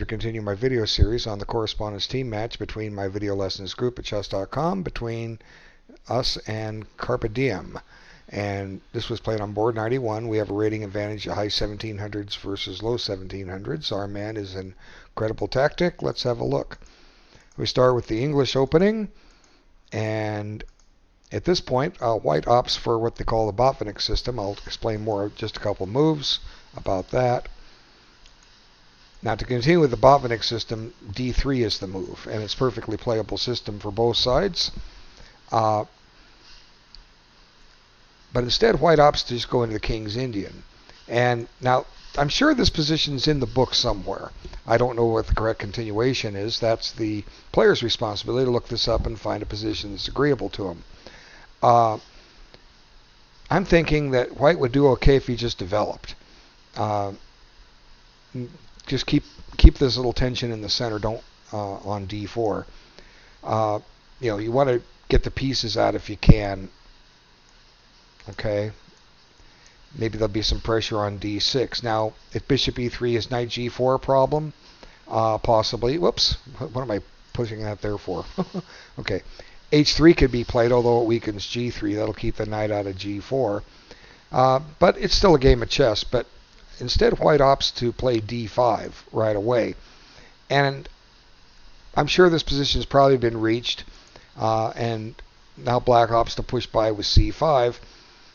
To continue my video series on the correspondence team match between my video lessons group at chess.com between us and CARPE DIEM. And this was played on board 91. We have a rating advantage of high 1700s versus low 1700s. Our man is Incredibletactic. Let's have a look. We start with the English opening, and at this point, white opts for what they call the Botvinnik system. I'll explain more, just a couple moves about that. Now, to continue with the Botvinnik system, d3 is the move, and it's a perfectly playable system for both sides. But instead, white opts to just go into the King's Indian. And now, I'm sure this position's in the book somewhere. I don't know what the correct continuation is. That's the player's responsibility to look this up and find a position that's agreeable to him. I'm thinking that white would do okay if he just developed. Just keep this little tension in the center. Don't on d4. You want to get the pieces out if you can. Okay. Maybe there'll be some pressure on d6. Now, if bishop e3 is knight g4 a problem, possibly. Whoops. What am I pushing that there for? Okay. h3 could be played, although it weakens g3. That'll keep the knight out of g4. But it's still a game of chess. But instead, white opts to play d5 right away. And I'm sure this position has probably been reached. And now black opts to push by with c5.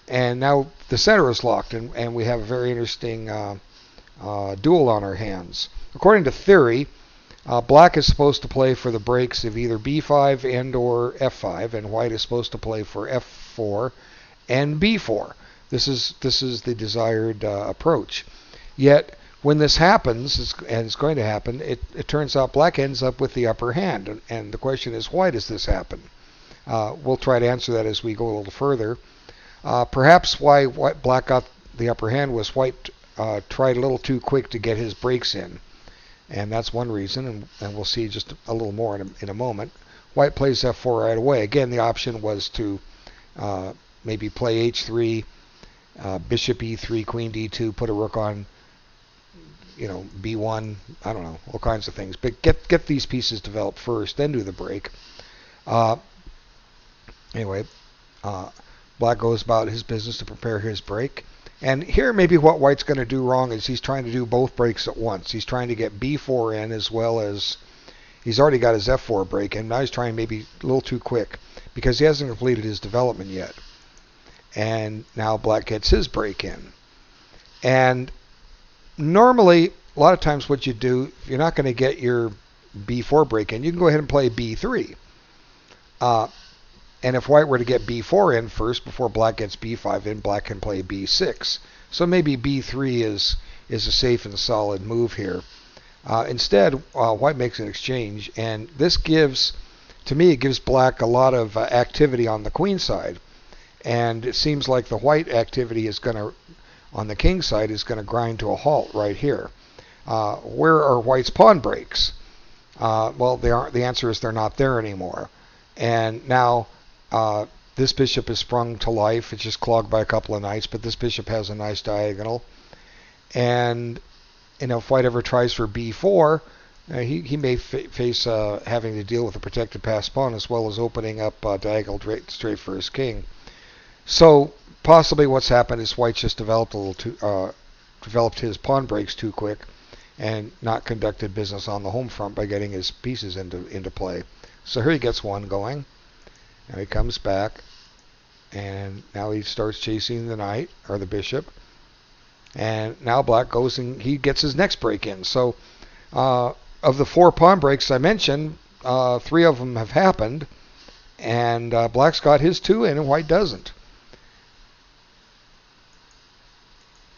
And now the center is locked, and we have a very interesting duel on our hands. According to theory, black is supposed to play for the breaks of either b5 and or f5, and white is supposed to play for f4 and b4. This is the desired approach. Yet, when this happens, and it's going to happen, it turns out black ends up with the upper hand. And the question is, why does this happen? We'll try to answer that as we go a little further. Perhaps why black got the upper hand was white tried a little too quick to get his breaks in. And that's one reason, and we'll see just a little more in a moment. White plays f4 right away. Again, the option was to maybe play h3, bishop e3, queen d2, put a rook on, b1. I don't know, all kinds of things. But get these pieces developed first, then do the break. Anyway, black goes about his business to prepare his break. And here maybe what white's going to do wrong is he's trying to do both breaks at once. He's trying to get b4 in, as well as he's already got his f4 break, and now he's trying maybe a little too quick because he hasn't completed his development yet. And now black gets his break in. And normally, a lot of times what you do, if you're not going to get your b4 break in, you can go ahead and play b3. And if white were to get b4 in first before black gets b5 in, black can play b6. So maybe b3 is a safe and solid move here. Instead, white makes an exchange, and this gives, to me, it gives black a lot of activity on the queen side. And it seems like the white activity is going to, on the king side, is going to grind to a halt right here. Where are white's pawn breaks? Well, they aren't. The answer is they're not there anymore. And now this bishop is sprung to life. It's just clogged by a couple of knights, but this bishop has a nice diagonal. And if white ever tries for b4, he may face having to deal with a protected passed pawn, as well as opening up diagonal straight for his king. So possibly what's happened is white just developed his pawn breaks too quick, and not conducted business on the home front by getting his pieces into play. So here he gets one going. Now he comes back, and now he starts chasing the knight, or the bishop. And now black goes and he gets his next break in. So of the 4 pawn breaks I mentioned, 3 of them have happened, and black's got his 2 in and white doesn't.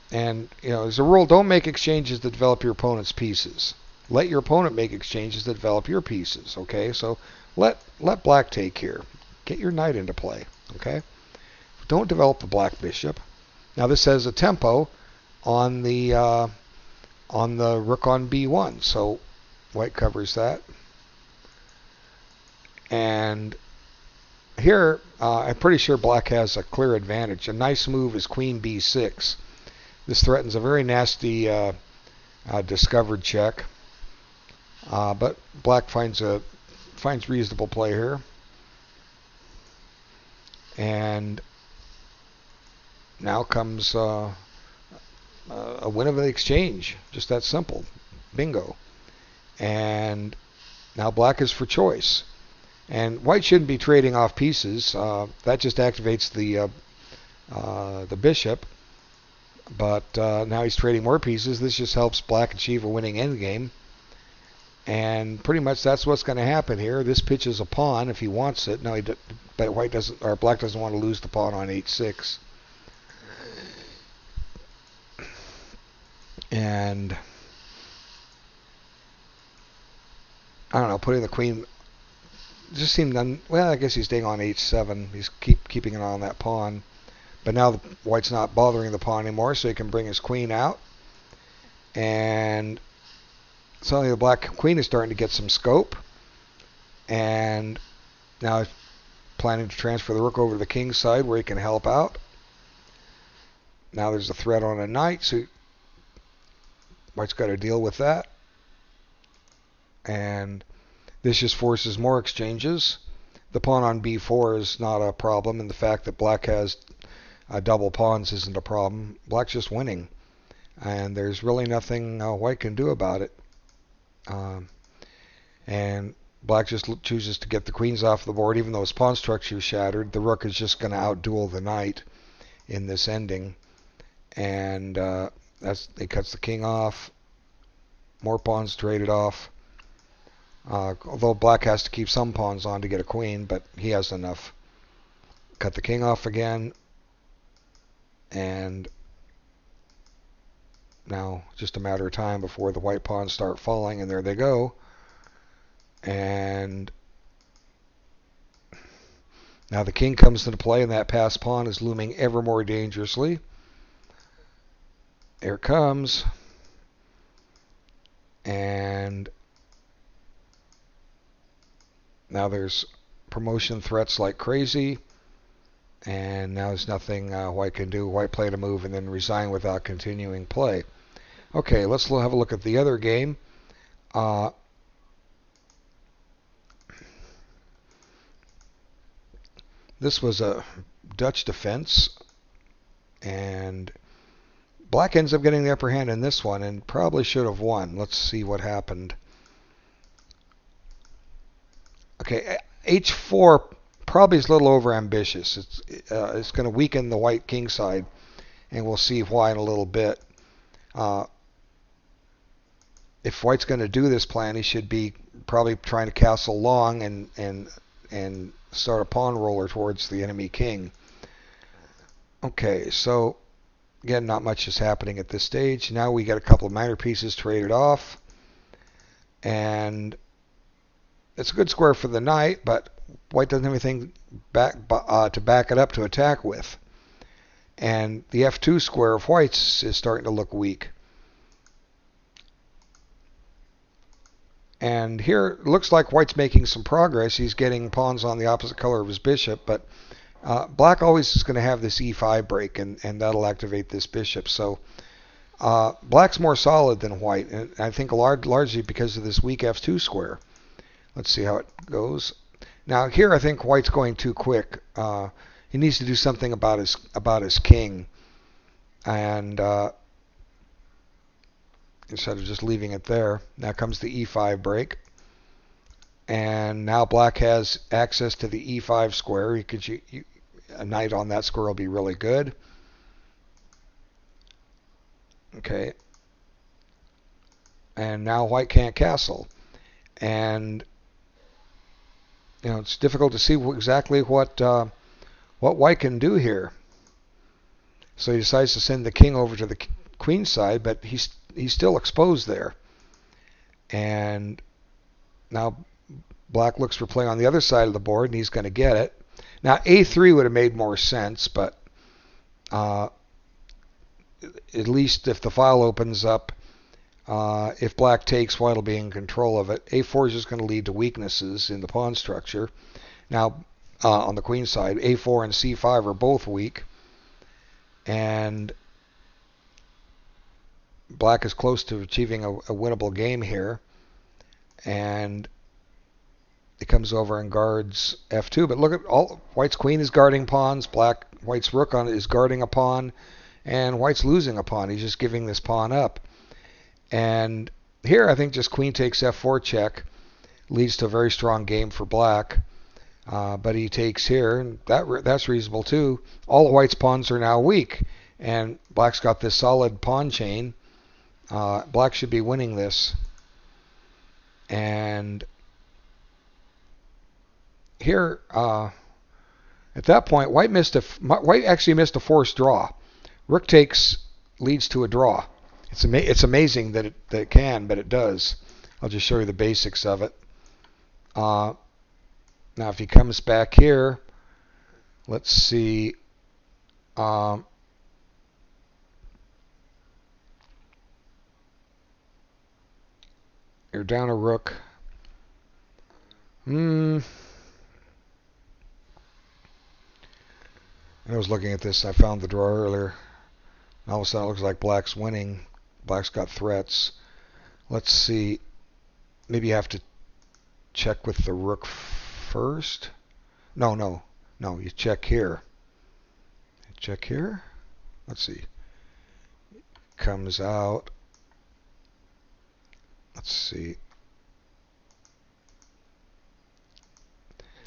And, as a rule, don't make exchanges that develop your opponent's pieces. Let your opponent make exchanges that develop your pieces, okay? So let black take here. Get your knight into play, okay? Don't develop the black bishop. Now this has a tempo on the rook on b1, so white covers that. And here, I'm pretty sure black has a clear advantage. A nice move is queen b6. This threatens a very nasty discovered check. But black finds reasonable play here. And now comes a win of the exchange. Just that simple. Bingo. And now black is for choice. And white shouldn't be trading off pieces. That just activates the bishop. But now he's trading more pieces. This just helps black achieve a winning endgame. And pretty much that's what's going to happen here. This pitches a pawn if he wants it. No, but white doesn't, or black doesn't want to lose the pawn on h6. And I don't know, putting the queen just seemed well. I guess he's staying on h7. He's keeping an eye on that pawn. But now white's not bothering the pawn anymore, so he can bring his queen out. And suddenly the black queen is starting to get some scope. And now he's planning to transfer the rook over to the king's side where he can help out. Now there's a threat on a knight, so white's got to deal with that. And this just forces more exchanges. The pawn on b4 is not a problem, and the fact that black has double pawns isn't a problem. Black's just winning, and there's really nothing white can do about it. And black just chooses to get the queens off the board, even though his pawn structure is shattered. The rook is just going to outduel the knight in this ending, and it cuts the king off. More pawns traded off. Although black has to keep some pawns on to get a queen, but he has enough. Cut the king off again. And now just a matter of time before the white pawns start falling, and there they go. And now the king comes into play, and that passed pawn is looming ever more dangerously. Here it comes. And now there's promotion threats like crazy. And now there's nothing white can do. White played a move and then resign without continuing play. Okay, let's have a look at the other game. This was a Dutch defense, and black ends up getting the upper hand in this one and probably should have won. Let's see what happened. Okay, h4 probably is a little over ambitious. It's going to weaken the white king side, and we'll see why in a little bit. If white's going to do this plan, he should be probably trying to castle long and start a pawn roller towards the enemy king. Okay, so again, not much is happening at this stage. Now we get a couple of minor pieces traded off, and it's a good square for the knight, but white doesn't have anything to back it up to attack with. And the f2 square of white's is starting to look weak. And here it looks like white's making some progress. He's getting pawns on the opposite color of his bishop, but black always is going to have this e5 break, and that'll activate this bishop. So black's more solid than white, and I think largely because of this weak f2 square. Let's see how it goes. Now here I think white's going too quick. He needs to do something about his king, and instead of just leaving it there. Now comes the e5 break, and now black has access to the e5 square. A knight on that square will be really good. Okay, and now white can't castle, and it's difficult to see exactly what white can do here. So he decides to send the king over to the queen side, but he's still exposed there. And now black looks for play on the other side of the board, and he's going to get it. Now a3 would have made more sense, but at least if the file opens up, if black takes, white will be in control of it. a4 is just going to lead to weaknesses in the pawn structure. Now on the queen side, a4 and c5 are both weak, and black is close to achieving a winnable game here. and it comes over and guards f2. But look at all White's queen is guarding pawns, White's rook is guarding a pawn, and White's losing a pawn. He's just giving this pawn up. And here I think just queen takes f4 check leads to a very strong game for Black. But he takes here, and that's reasonable too. All of White's pawns are now weak, and Black's got this solid pawn chain. Black should be winning this. And here, at that point, White actually missed a forced draw. Rook takes leads to a draw. It's amazing that it can, but it does. I'll just show you the basics of it. Now, if he comes back here, let's see. You're down a rook. I was looking at this. I found the draw earlier. All of a sudden, it looks like Black's winning. Black's got threats. Let's see. Maybe you have to check with the rook first. No. You check here. Check here. Let's see. Comes out. Let's see.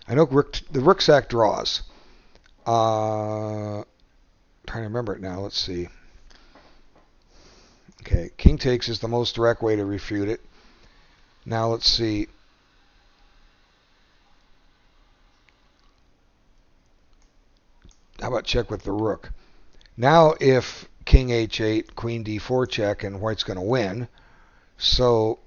I know the rook sack draws. Trying to remember it now. Let's see. Okay, king takes is the most direct way to refute it. Now let's see. How about check with the rook? Now if king h8, queen d4 check, and White's going to win. So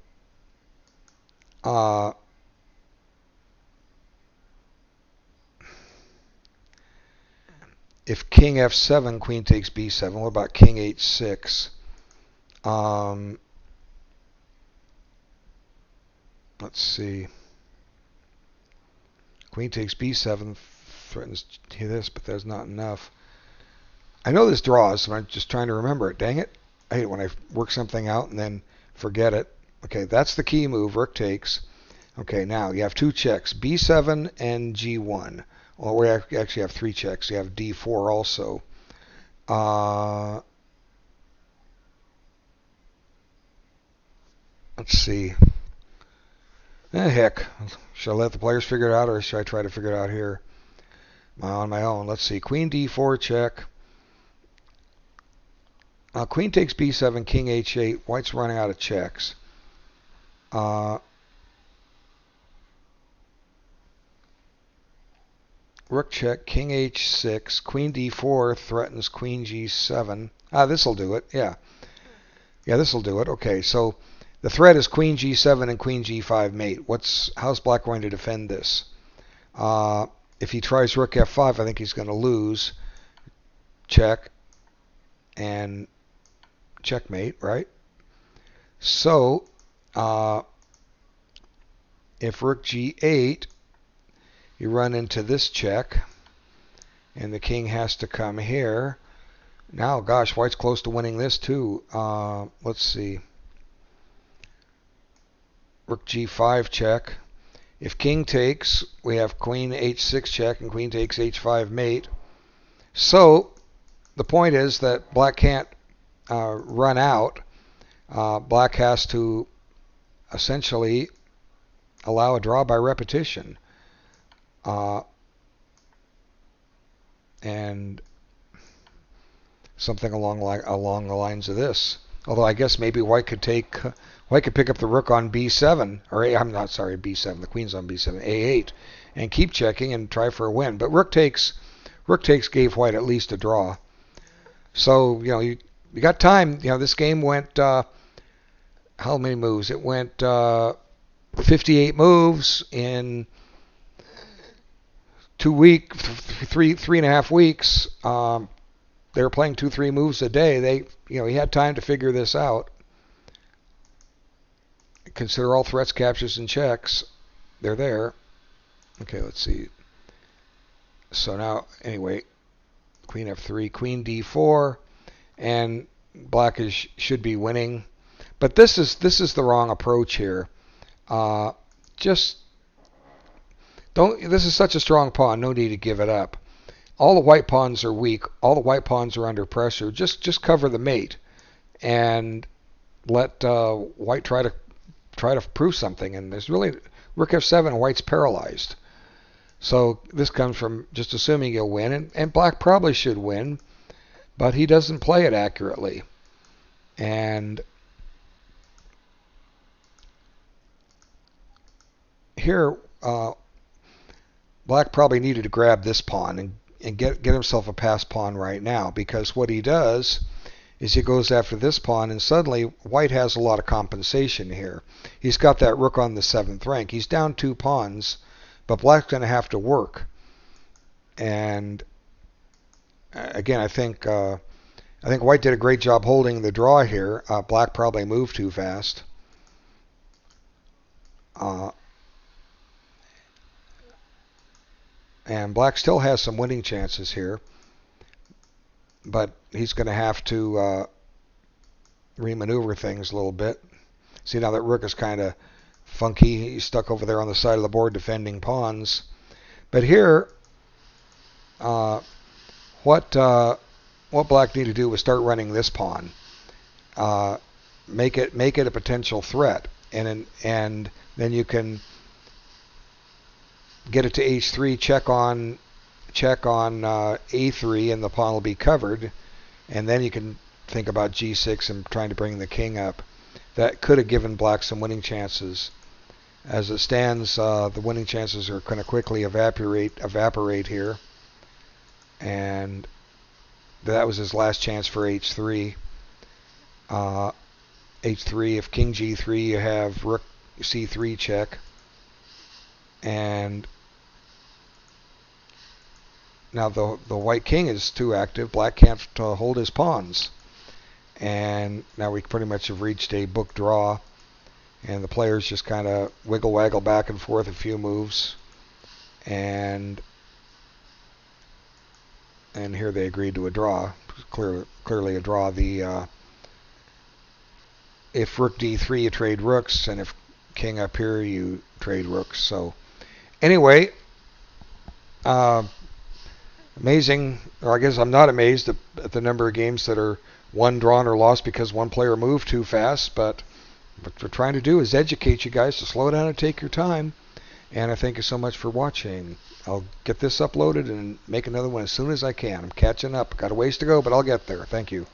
if king f7, queen takes b7, what about king h6? Let's see. Queen takes b7, threatens this, but there's not enough. I know this draws, so I'm just trying to remember it. Dang it. I hate when I work something out and then forget it. Okay, that's the key move. Rook takes. Okay, now you have two checks, b7 and g1. Well, we actually have three checks. You have d4 also. Let's see. Heck. Should I let the players figure it out, or should I try to figure it out here on my own? Let's see. Queen d4 check. Queen takes b7, king h8. White's running out of checks. Rook check, king h6, queen d4 threatens queen g7. This'll do it. Yeah, this'll do it. Okay, so the threat is queen g7 and queen g5 mate. How's Black going to defend this? If he tries rook f5, I think he's going to lose. Check and checkmate, right? So if rook g8, you run into this check, and the king has to come here. Now, gosh, White's close to winning this too. Let's see. Rook g5 check. If king takes, we have queen h6 check, and queen takes h5 mate. So the point is that Black can't run out. Black has to essentially allow a draw by repetition. And something along the lines of this. Although I guess maybe White could pick up the rook on b7, or I'm not sorry, b7. The queen's on b7, a8, and keep checking and try for a win. But rook takes gave White at least a draw. So you got time. This game went how many moves? It went 58 moves in 3 and a half weeks. They were playing 2-3 moves a day. He had time to figure this out. Consider all threats, captures, and checks. They're there. Okay, let's see. So now, anyway, queen f3, queen d4, and Black should be winning. But this is the wrong approach here. Just don't. This is such a strong pawn. No need to give it up. All the white pawns are weak. All the white pawns are under pressure. Just cover the mate and let white try to prove something. And there's really rook f7. White's paralyzed. So this comes from just assuming he'll win, and black probably should win, but he doesn't play it accurately. And here, black probably needed to grab this pawn and get himself a pass pawn right now, because what he does is he goes after this pawn, and suddenly white has a lot of compensation here. He's got that rook on the 7th rank. He's down 2 pawns, but black's going to have to work. And again, I think white did a great job holding the draw here. Black probably moved too fast. And black still has some winning chances here, but he's going to have to remaneuver things a little bit. See, now that rook is kind of funky. He's stuck over there on the side of the board defending pawns. But here, what black need to do was start running this pawn, make it a potential threat, and then you can get it to h3, check on a3, and the pawn will be covered, and then you can think about g6 and trying to bring the king up. That could have given black some winning chances. As it stands, the winning chances are going to quickly evaporate here, and that was his last chance for h3. h3, if king g3, you have rook c3 check, and now the white king is too active. Black can't hold his pawns, and now we pretty much have reached a book draw, and the players just kind of wiggle-waggle back and forth a few moves, and here they agreed to a draw. Clearly a draw. If rook d3, you trade rooks, and if king up here, you trade rooks. So anyway, amazing, or I guess I'm not amazed at the number of games that are won, drawn, or lost because one player moved too fast, but what we're trying to do is educate you guys to slow down and take your time. And I thank you so much for watching. I'll get this uploaded and make another one as soon as I can. I'm catching up. Got a ways to go, but I'll get there. Thank you.